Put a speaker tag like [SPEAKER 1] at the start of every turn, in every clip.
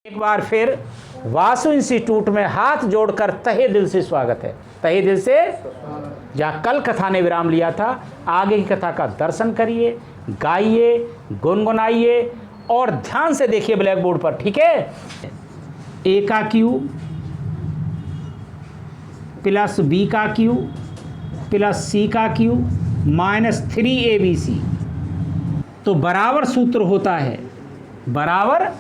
[SPEAKER 1] एक बार फिर वासु इंस्टीट्यूट में हाथ जोड़कर तहे दिल से स्वागत है। तहे दिल से, जहाँ कल कथा ने विराम लिया था, आगे की कथा का दर्शन करिए, गाइए, गुनगुनाइए और ध्यान से देखिए ब्लैक बोर्ड पर। ठीक है। ए का क्यू प्लस बी का क्यू प्लस सी का क्यू माइनस 3abc, तो बराबर सूत्र होता है। बराबर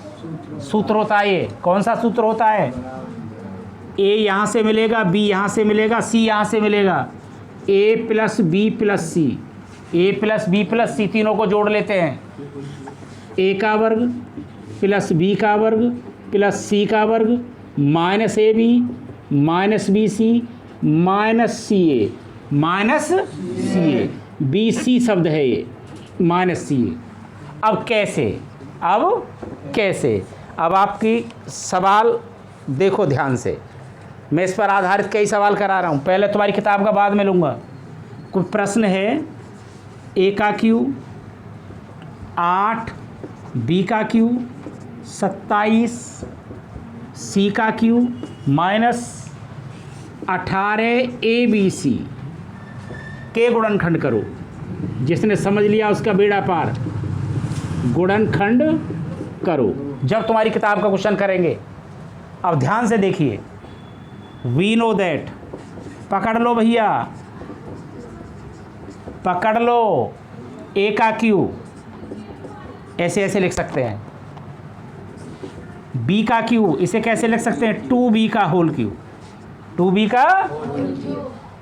[SPEAKER 1] सूत्र होता है। ये कौन सा सूत्र होता है? ए यहाँ से मिलेगा, बी यहाँ से मिलेगा, सी यहाँ से मिलेगा। ए प्लस बी प्लस सी, ए प्लस बी प्लस सी, तीनों को जोड़ लेते हैं। ए का वर्ग प्लस बी का वर्ग प्लस सी का वर्ग minus A B minus B C minus C A minus C A, B C शब्द है ये, माइनस सी ए। अब कैसे? अब आपकी सवाल देखो ध्यान से। मैं इस पर आधारित कई सवाल करा रहा हूँ। पहले तुम्हारी किताब का बाद में लूँगा। कुछ प्रश्न है। ए का क्यू 8, बी का क्यू 27, सी का क्यू माइनस 18abc के गुणनखंड करो। जिसने समझ लिया उसका बेड़ा पार। गुणनखंड करो जब तुम्हारी किताब का क्वेश्चन करेंगे। अब ध्यान से देखिए। वी नो दैट, पकड़ लो भैया, पकड़ लो। ए का क्यू ऐसे ऐसे लिख सकते हैं। बी का क्यू इसे कैसे लिख सकते हैं? 2b का होल क्यू। 2b का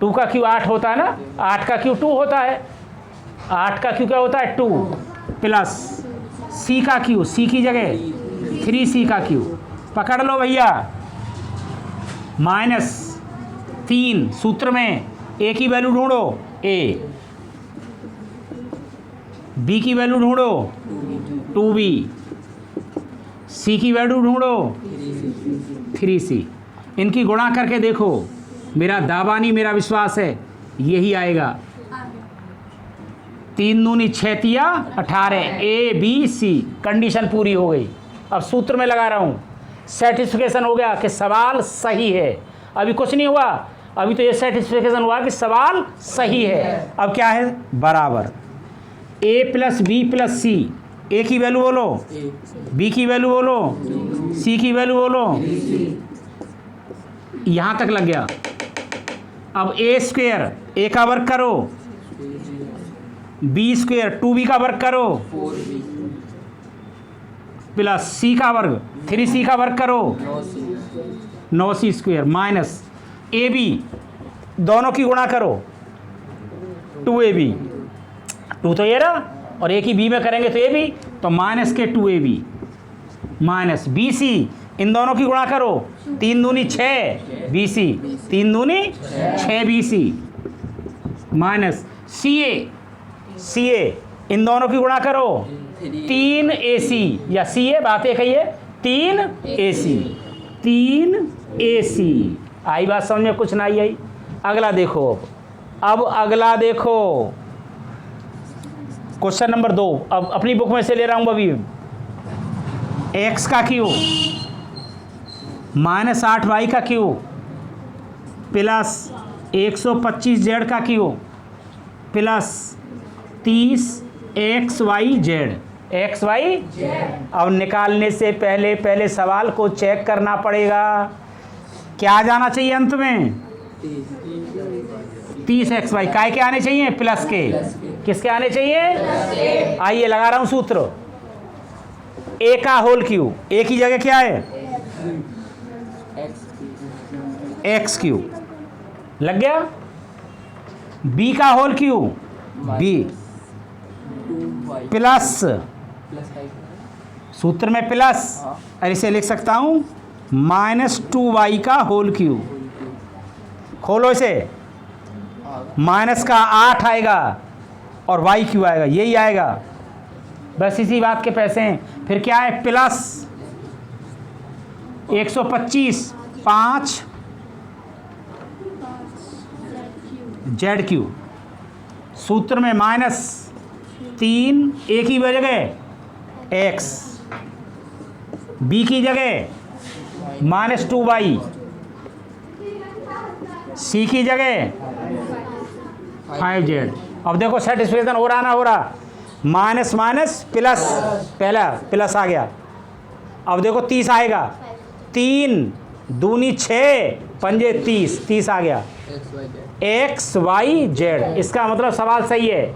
[SPEAKER 1] 2 का क्यू 8 होता है ना, 8 का क्यू 2 होता है। 8 का क्यू क्या होता है? 2 प्लस सी का क्यू, सी की जगह 3c का क्यू, पकड़ लो भैया, माइनस 3। सूत्र में ए की वैल्यू ढूंढो, ए, बी की वैल्यू ढूंढो 2b, सी की वैल्यू ढूंढो 3c। इनकी गुणा करके देखो। मेरा दावा नहीं, मेरा विश्वास है यही आएगा। 3 दूनी 6 तिया 18, ए बी सी, कंडीशन पूरी हो गई। अब सूत्र में लगा रहा हूँ, सेटिस्फिकेशन हो गया कि सवाल सही है। अभी कुछ नहीं हुआ, अभी तो ये सेटिस्फिकेशन हुआ कि सवाल सही है। अब क्या है? बराबर ए प्लस बी प्लस सी। ए की वैल्यू बोलो, बी की वैल्यू बोलो, सी की वैल्यू बोलो। यहाँ तक लग गया। अब ए स्क्वेयर, ए का वर्ग करो, बी स्क्वेयर 2b का वर्ग करो, प्लस सी का वर्ग 3c का वर्ग करो, 9c square minus A B, दोनों की गुणा करो 2ab, 2 तो ये रहा और ए की बी में करेंगे तो ए बी, तो माइनस के 2ab माइनस बी सी, इन दोनों की गुणा करो, 3 दूनी 6 बी सी, 3 दूनी 6 बी सी माइनस सी ए, इन दोनों की गुणा करो 3ac, या सी ए बात एक ही है, 3ac। आई बात समझ में? कुछ ना आई? अगला देखो। अब अगला देखो, क्वेश्चन नंबर 2। अब अपनी बुक में से ले रहा हूँ अभी। x का क्यू माइनस 8y का क्यू प्लस 125z का क्यू प्लस 30xyz। अब निकालने से पहले सवाल को चेक करना पड़ेगा। क्या आ जाना चाहिए अंत में? 30xy। काय के आने चाहिए? प्लस के। किसके आने चाहिए? आइए लगा रहा हूं सूत्र। ए का होल क्यू, ए की जगह क्या है? एक्स क्यू, लग गया। बी का होल क्यू, बी प्लस, सूत्र में प्लस, और इसे लिख सकता हूं माइनस 2y का होल क्यू। खोलो इसे, माइनस का 8 आएगा और y क्यू आएगा, यही आएगा। बस इसी बात के पैसे हैं। फिर क्या है? प्लस 125 5 जेड क्यू, सूत्र में माइनस 3 ए की जगह एक्स बी की जगह -2y, सी की जगह 5z। अब देखो सेटिस्फेक्शन हो रहा ना हो रहा, माइनस माइनस प्लस, पहला प्लस आ गया। अब देखो 30 आएगा, 3 दूनी 6 पंजे 30, 30 आ गया एक्स वाई जेड। इसका मतलब सवाल सही है।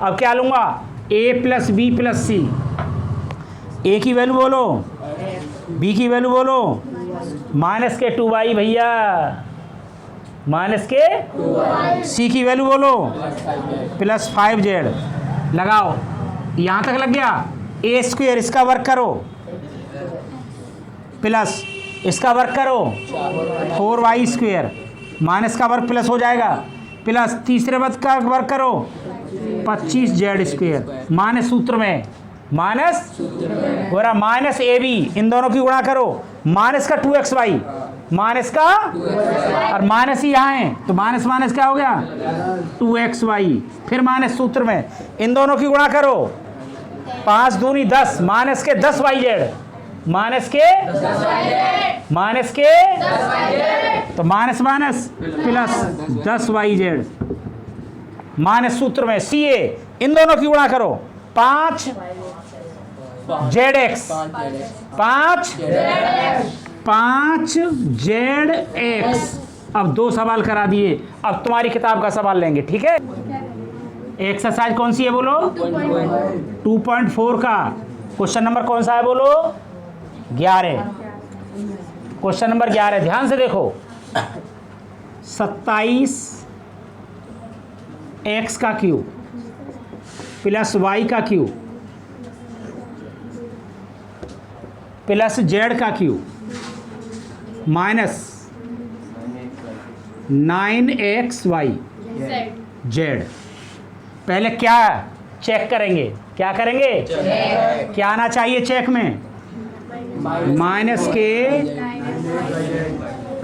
[SPEAKER 1] अब क्या लूँगा, ए प्लस बी प्लस सी। ए की वैल्यू बोलो, बी की वैल्यू बोलो, माइनस के 2y भैया, माइनस के सी की वैल्यू बोलो प्लस 5z। लगाओ, यहाँ तक लग गया। ए स्क्वेयर इसका वर्क करो प्लस इसका वर्क करो 4y स्क्वेयर, माइनस का वर्क प्लस हो जाएगा, प्लस तीसरे पद का वर्क करो 25z स्क्वेयर, माइनस सूत्र में माइनस हो रहा, माइनस ए बी, इन दोनों की गुणा करो, माइनस का 2xy, माइनस का और माइनस ही यहाँ है तो माइनस माइनस क्या हो गया 2xy, फिर माइनस सूत्र में इन दोनों की गुणा करो, 5 दूनी 10, माइनस के 10yz, माइनस के तो minus minus plus 10yz, minus सूत्र में सी ए, इन दोनों की गुणा करो 5zx, 5zx। अब 2 सवाल करा दिए, अब तुम्हारी किताब का सवाल लेंगे, ठीक है। एक्सरसाइज कौन सी है बोलो, 2.4 का क्वेश्चन नंबर कौन सा है बोलो, 11, क्वेश्चन नंबर 11। ध्यान से देखो, 27x का क्यूब प्लस y का क्यूब प्लस z का क्यूब माइनस 9xy z। पहले क्या चेक करेंगे, क्या करेंगे, क्या आना चाहिए चेक में, माइनस के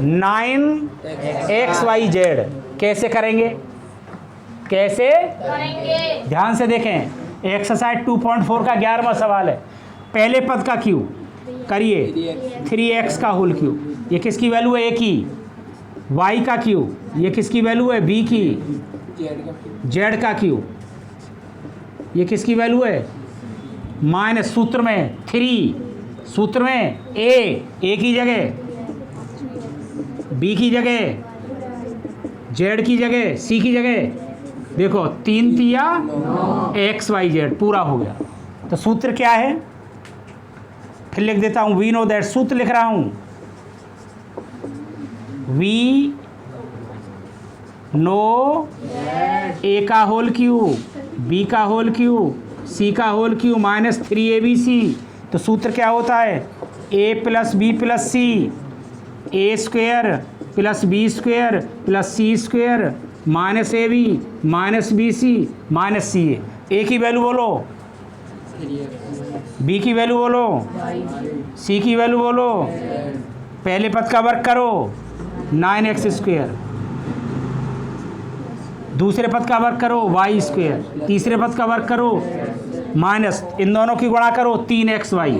[SPEAKER 1] 9xyz। कैसे करेंगे, कैसे ध्यान से देखें, एक्सरसाइज 2.4 का 11वां सवाल है। पहले पद का क्यूब करिए 3x का होल क्यूब, ये किसकी वैल्यू है, a की, y का क्यूब, ये किसकी वैल्यू है, b की, z का क्यूब, ये किसकी वैल्यू है, माइनस सूत्र में 3, सूत्र में a की जगह, b की जगह, z की जगह, c की जगह, देखो 3 तिया xyz पूरा हो गया। तो सूत्र क्या है, फिर लिख देता हूँ, वी नो दैट, सूत्र लिख रहा हूँ, वी नो ए का होल क्यूब, बी का होल क्यूब, सी का होल क्यूब माइनस 3abc। तो सूत्र क्या होता है, a plus B plus C, A square plus B square plus C square minus A B minus B C minus C A. A की value बोलो, B की value बोलो, सी की वैल्यू बोलो, पहले पद का वर्क करो 9x स्क्वेयर, दूसरे पद का वर्क करो y स्क्वेयर, तीसरे पद का वर्क करो माइनस, इन दोनों की गुणा करो 3xy,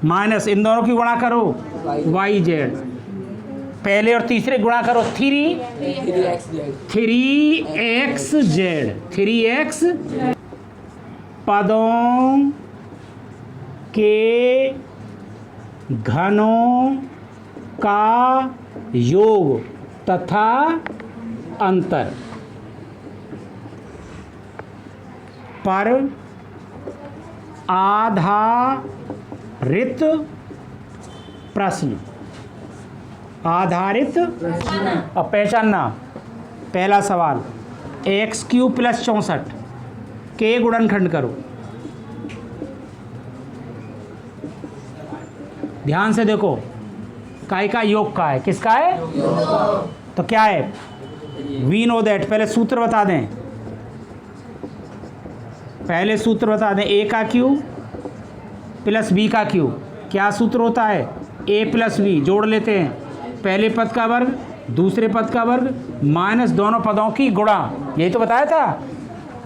[SPEAKER 1] माइनस इन दोनों की गुणा करो yz, पहले और तीसरे गुणा करो 3xz, पदों के घनों का योग तथा अंतर पर आधारित प्रश्न, आधारित। अब पहचानना, पहला सवाल x³ प्लस 64 के गुणनखंड करो। ध्यान से देखो, काय का योग का है, किसका है, तो क्या है, वी नो दैट। पहले सूत्र बता दें, पहले सूत्र बता दें, a का क्यूब प्लस b का क्यूब, क्या सूत्र होता है, a प्लस b, जोड़ लेते हैं, पहले पद का वर्ग दूसरे पद का वर्ग माइनस दोनों पदों की गुणा, यही तो बताया था।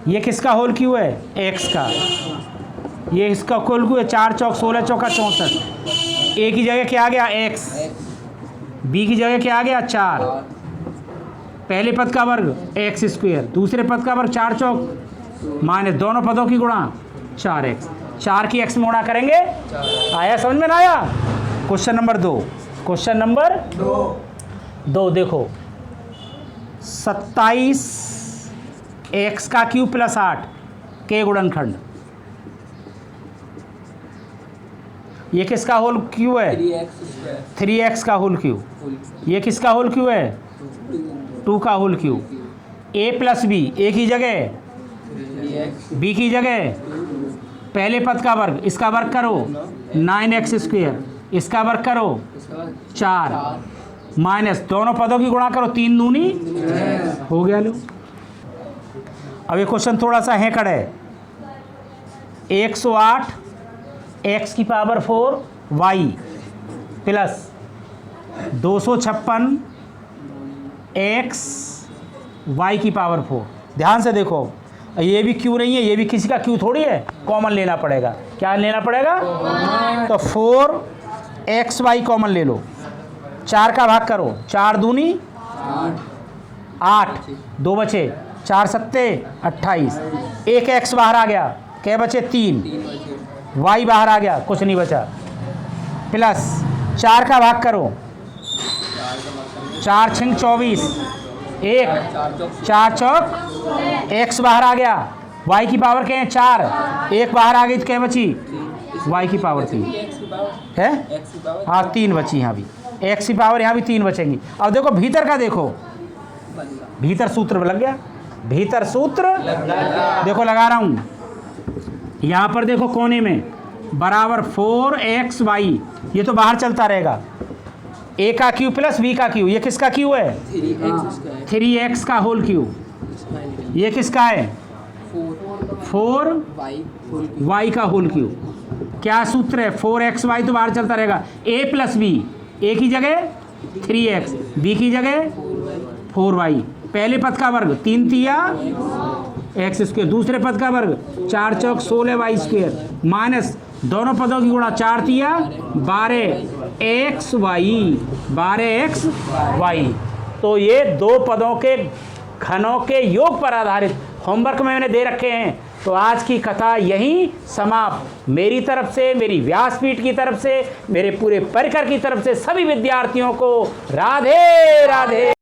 [SPEAKER 1] ये किसका होल क्यूब है, x का, ये इसका कुल क्यों है 4 चौक 16 चौका 64। ए की जगह क्या आ गया x, बी की जगह क्या आ गया 4, पहले पद का वर्ग एक्स स्क्वायर, दूसरे पद का वर्ग 4 चौक माइनस दोनों पदों की गुणा 4x, 4 की x में गुणा करेंगे। आया समझ में ना आया? क्वेश्चन नंबर 2, क्वेश्चन नंबर 2 देखो 27 x का क्यूब प्लस 8 के गुणनखंड, ये किसका होल क्यू है 3x का होल क्यू, ये किसका होल क्यू है 2 का whole Q, a plus B, A की जगह b की जगह पहले पद का वर्ग, इसका वर्ग करो 9x स्क्वायर, इसका वर्ग करो 4 माइनस दोनों पदों की गुणा करो 3 दूनी हो गया। लो अब ये क्वेश्चन थोड़ा सा हैकड़ है। 108 x की power 4 y plus 256 x y की पावर 4। ध्यान से देखो, ये भी क्यू नहीं है, ये भी किसी का क्यू थोड़ी है, कॉमन लेना पड़ेगा। क्या लेना पड़ेगा? तो 4xy कॉमन ले लो, 4 का भाग करो, 4 दूनी 8, 2 बचे 4 सत्ते 28, एक x बाहर आ गया, क्या बचे 3, y बाहर आ गया, कुछ नहीं बचा, प्लस 4 का भाग करो, 4 छिंग 24, 1 4 चौक x बाहर आ गया, y की पावर क्या है 4, 1 बाहर आ गई तो क्या बची y की पावर 3 है, हाँ 3 बची, यहाँ भी x की पावर यहाँ भी 3 बचेंगी। अब देखो भीतर का, देखो भीतर सूत्र लग गया, भीतर सूत्र देखो लगा रहा हूँ, यहाँ पर देखो कोने में बराबर 4xy, ये तो बाहर चलता रहेगा, a का क्यू प्लस b का क्यू, ये किसका क्यू है 3x का होल क्यू, ये किसका है 4y का होल क्यू। क्या सूत्र है 4xy तो बाहर चलता रहेगा, a प्लस b, a की जगह 3x, b की जगह 4y, पहले पद का वर्ग 3 तिया एक्स स्क्वायर, दूसरे पद का वर्ग 4 चौक 16y स्क्वायर माइनस दोनों पदों की गुणा 4 तिया 12xy। तो ये दो पदों के घनों के योग पर आधारित होमवर्क में मैंने दे रखे हैं। तो आज की कथा यहीं समाप्त। मेरी तरफ से, मेरी व्यासपीठ की तरफ से, मेरे पूरे परिकर की तरफ से सभी विद्यार्थियों को राधे राधे।